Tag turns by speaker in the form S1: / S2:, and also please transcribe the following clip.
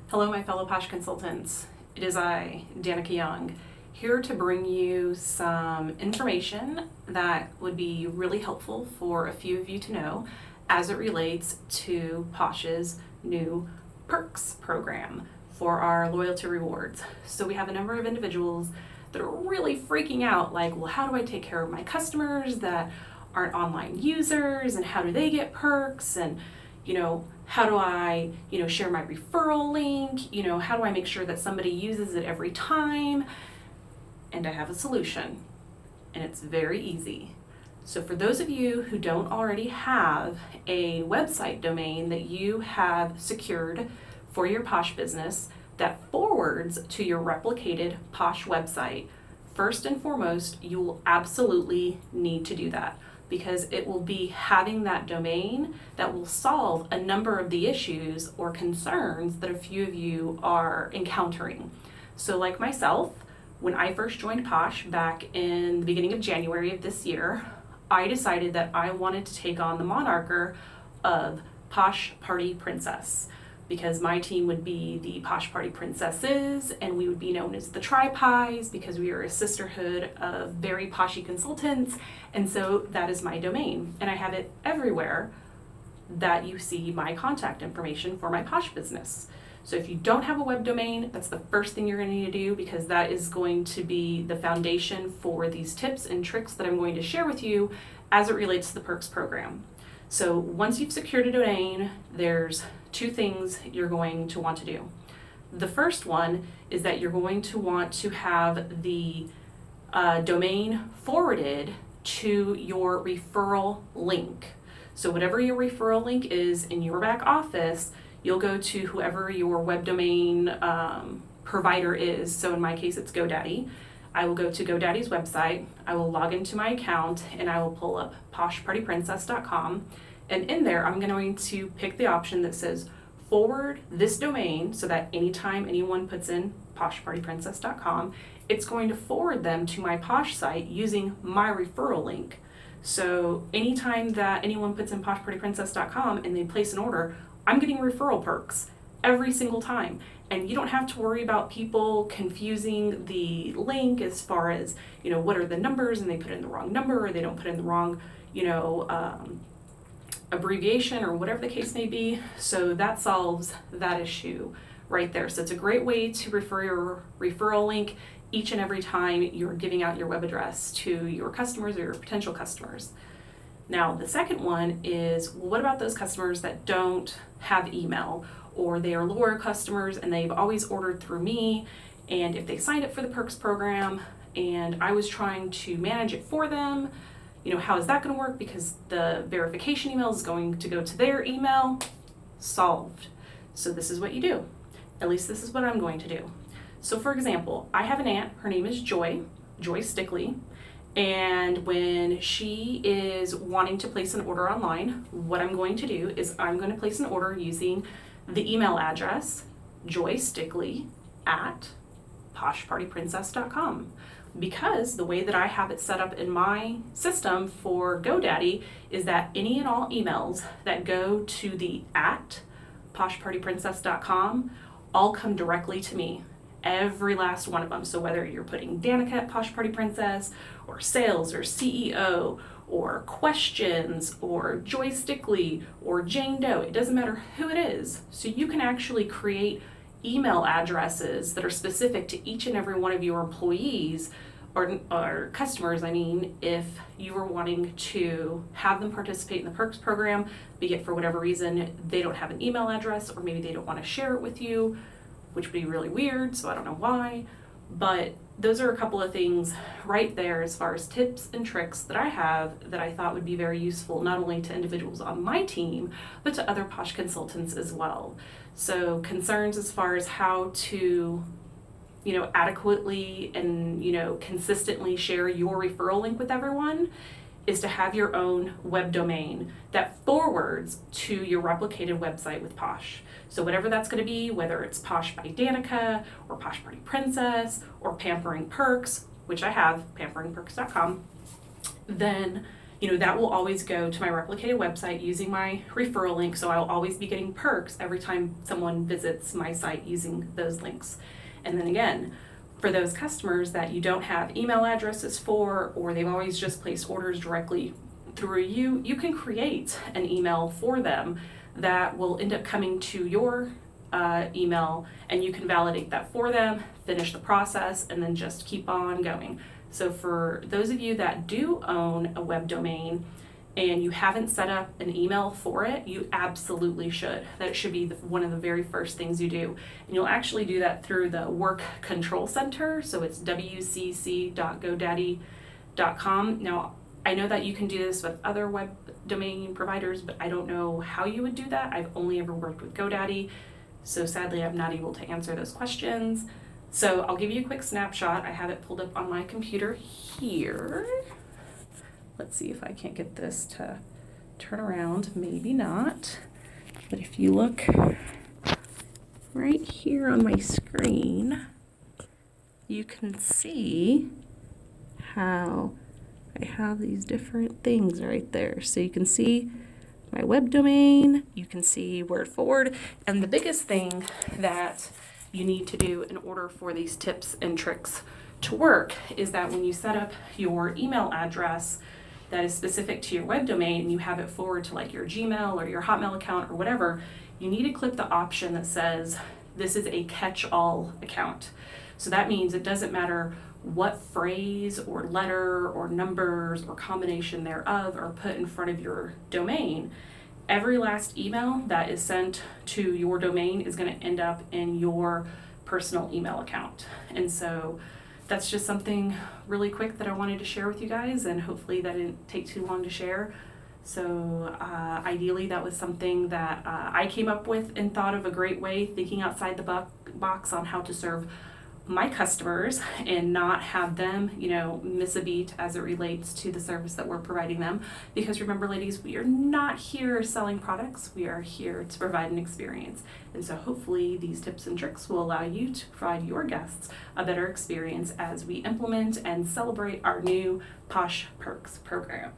S1: Hello, my fellow Posh consultants. It is I, Danica Young, here to bring you some information that would be really helpful for a few of you to know as it relates to Posh's new Perks program for our loyalty rewards. So we have a number of individuals that are really freaking out, like, well, how do I take care of my customers that aren't online users, and how do they get perks, and how do I, share my referral link? How do I make sure that somebody uses it every time? And I have a solution, and it's very easy. So for those of you who don't already have a website domain that you have secured for your Posh business that forwards to your replicated Posh website, first and foremost, you will absolutely need to do that, because it will be having that domain that will solve a number of the issues or concerns that a few of you are encountering. So like myself, when I first joined Posh back in the beginning of January of this year, I decided that I wanted to take on the moniker of Posh Party Princess, because my team would be the Posh Party Princesses, and we would be known as the Tri-Pies because we are a sisterhood of very poshy consultants, and so that is my domain. And I have it everywhere that you see my contact information for my Posh business. So if you don't have a web domain, that's the first thing you're going to need to do, because that is going to be the foundation for these tips and tricks that I'm going to share with you as it relates to the Perks program. So once you've secured a domain, there's two things you're going to want to do. The first one is that you're going to want to have the domain forwarded to your referral link. So whatever your referral link is in your back office, you'll go to whoever your web domain provider is. So in my case, it's GoDaddy. I will go to GoDaddy's website, I will log into my account, and I will pull up poshpartyprincess.com. And in there, I'm going to pick the option that says forward this domain, so that anytime anyone puts in poshpartyprincess.com, it's going to forward them to my Posh site using my referral link. So anytime that anyone puts in poshpartyprincess.com and they place an order, I'm getting referral perks every single time. And you don't have to worry about people confusing the link as far as, what are the numbers, and they put in the wrong number, or they don't put in the wrong, abbreviation, or whatever the case may be. So that solves that issue right there. So it's a great way to refer your referral link each and every time you're giving out your web address to your customers or your potential customers. Now, the second one is, well, what about those customers that don't have email, or they are loyal customers and they've always ordered through me, and if they signed up for the Perks program and I was trying to manage it for them, how is that going to work? Because the verification email is going to go to their email. Solved. So this is what you do. At least this is what I'm going to do. So for example, I have an aunt, her name is Joy Stickley. And when she is wanting to place an order online, what I'm going to do is I'm going to place an order using the email address joystickly@poshpartyprincess.com, because the way that I have it set up in my system for GoDaddy is that any and all emails that go to the @poshpartyprincess.com all come directly to me. Every last one of them. So whether you're putting Danica at Posh Party Princess, or sales, or CEO, or questions, or Joy Stickley, or Jane Doe, it doesn't matter who it is. So you can actually create email addresses that are specific to each and every one of your employees or customers, if you were wanting to have them participate in the Perks program, be it for whatever reason they don't have an email address, or maybe they don't want to share it with you, which would be really weird, so I don't know why. But those are a couple of things right there as far as tips and tricks that I have that I thought would be very useful, not only to individuals on my team, but to other Posh consultants as well. So concerns as far as how to, adequately and, consistently share your referral link with everyone is to have your own web domain that forwards to your replicated website with Posh. So whatever that's going to be, whether it's Posh by Danica, or Posh Party Princess, or Pampering Perks, which I have, pamperingperks.com, then that will always go to my replicated website using my referral link. So I'll always be getting perks every time someone visits my site using those links. And then again, for those customers that you don't have email addresses for, or they've always just placed orders directly through you, you can create an email for them that will end up coming to your email, and you can validate that for them, finish the process, and then just keep on going. So for those of you that do own a web domain and you haven't set up an email for it, you absolutely should. That should be one of the very first things you do. And you'll actually do that through the Work Control Center. So it's wcc.godaddy.com. Now, I know that you can do this with other web domain providers, but I don't know how you would do that. I've only ever worked with GoDaddy, so sadly I'm not able to answer those questions. So I'll give you a quick snapshot. I have it pulled up on my computer here. Let's see if I can't get this to turn around. Maybe not. But if you look right here on my screen, you can see how I have these different things right there. So you can see my web domain, you can see word forward, and the biggest thing that you need to do in order for these tips and tricks to work is that when you set up your email address that is specific to your web domain and you have it forward to like your Gmail or your Hotmail account or whatever, you need to click the option that says this is a catch-all account. So that means it doesn't matter what phrase or letter or numbers or combination thereof are put in front of your domain. Every last email that is sent to your domain is going to end up in your personal email account. And so that's just something really quick that I wanted to share with you guys, and hopefully that didn't take too long to share. So ideally that was something that I came up with and thought of a great way, thinking outside the box on how to serve my customers and not have them, miss a beat as it relates to the service that we're providing them. Because remember, ladies, we are not here selling products. We are here to provide an experience. And so hopefully these tips and tricks will allow you to provide your guests a better experience as we implement and celebrate our new Posh Perks program.